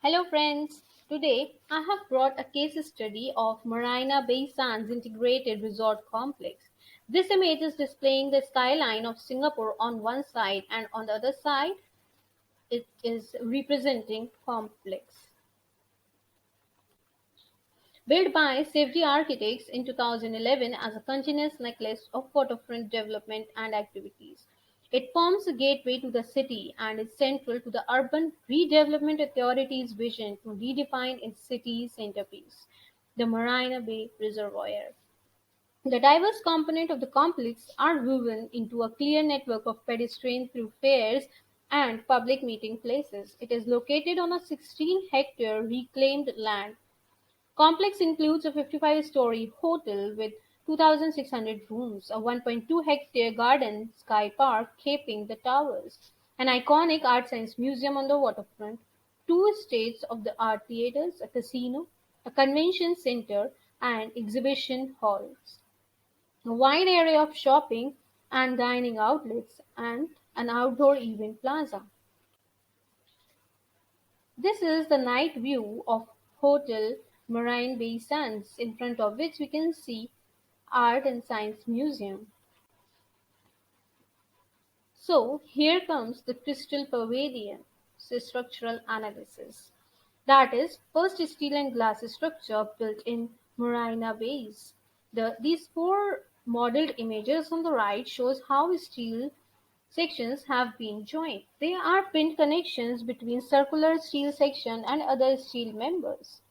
Hello friends, today I have brought a case study of Marina Bay Sands Integrated Resort Complex. This image is displaying the skyline of Singapore on one side and on the other side it is representing complex. Built by Safety Architects in 2011 as a continuous necklace of waterfront development and activities. It forms a gateway to the city and is central to the Urban Redevelopment Authority's vision to redefine its city centerpiece, the Marina Bay Reservoir. The diverse components of the complex are woven into a clear network of pedestrian thoroughfares and public meeting places. It is located on a 16-hectare reclaimed land. Complex includes a 55-story hotel with 2,600 rooms, a 1.2-hectare garden sky park capping the towers, an iconic art science museum on the waterfront, two state-of-the-art theaters, a casino, a convention center, and exhibition halls, a wide array of shopping and dining outlets, and an outdoor event plaza. This is the night view of Hotel Marine Bay Sands, in front of which we can see Art and Science Museum. So here comes the Crystal Pavilion structural analysis. That is, first steel and glass structure built in Marina Bays. These four modeled images on the right shows how steel sections have been joined. They are pinned connections between circular steel section and other steel members.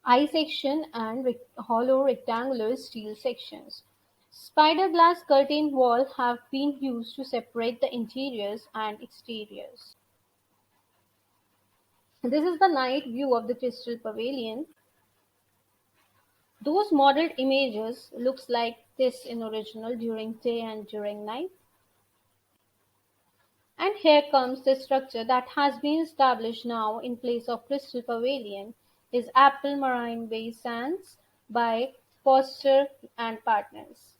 I-section and hollow rectangular steel sections. Spider glass curtain wall have been used to separate the interiors and exteriors. This is the night view of the Crystal Pavilion. Those modeled images looks like this in original during day and during night. And here comes the structure that has been established now in place of Crystal Pavilion is Apple Marine Bay Sands by Foster and Partners.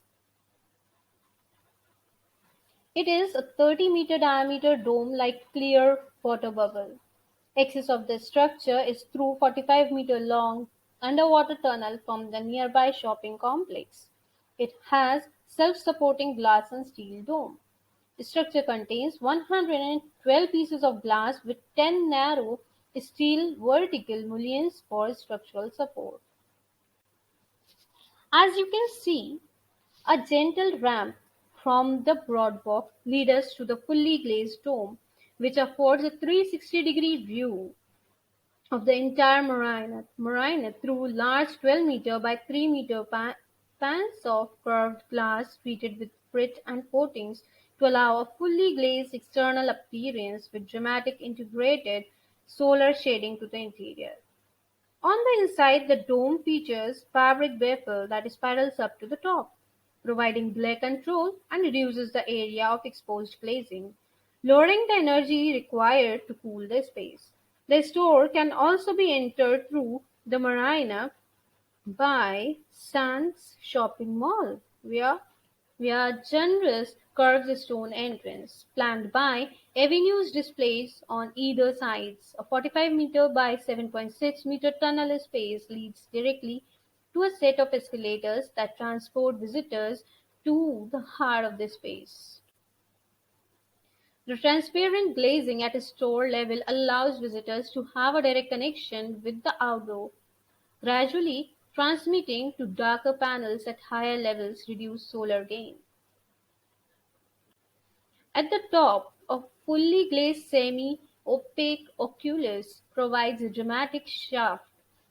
It is a 30-meter diameter dome-like clear water bubble. Access of the structure is through 45-meter long underwater tunnel from the nearby shopping complex. It has self-supporting glass and steel dome. The structure contains 112 pieces of glass with 10 narrow steel vertical mullions for structural support. As you can see, a gentle ramp from the boardwalk leads us to the fully glazed dome, which affords a 360-degree view of the entire marina through large 12-meter by 3-meter pans of curved glass treated with frit and coatings to allow a fully glazed external appearance with dramatic integrated solar shading to the interior. On the inside, the dome features fabric baffle that spirals up to the top, providing glare control and reduces the area of exposed glazing, lowering the energy required to cool the space. The store can also be entered through the marina by Sands Shopping Mall via generous curved stone entrance, flanked by avenues displays on either sides. A 45-meter by 7.6-meter tunnel space leads directly to a set of escalators that transport visitors to the heart of the space. The transparent glazing at store level allows visitors to have a direct connection with the outdoor, gradually transmitting to darker panels at higher levels reduce solar gain. At the top, a fully glazed semi-opaque oculus provides a dramatic shaft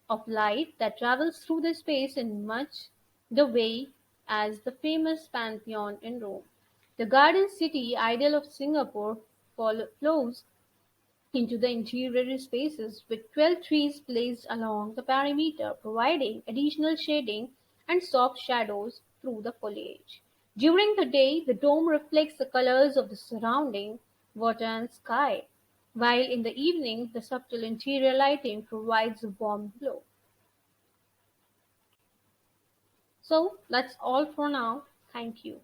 of light that travels through the space in much the way as the famous Pantheon in Rome. The Garden City ideal of Singapore flows into the interior spaces with 12 trees placed along the perimeter, providing additional shading and soft shadows through the foliage. During the day, the dome reflects the colors of the surrounding water and sky, while in the evening, the subtle interior lighting provides a warm glow. So that's all for now. Thank you.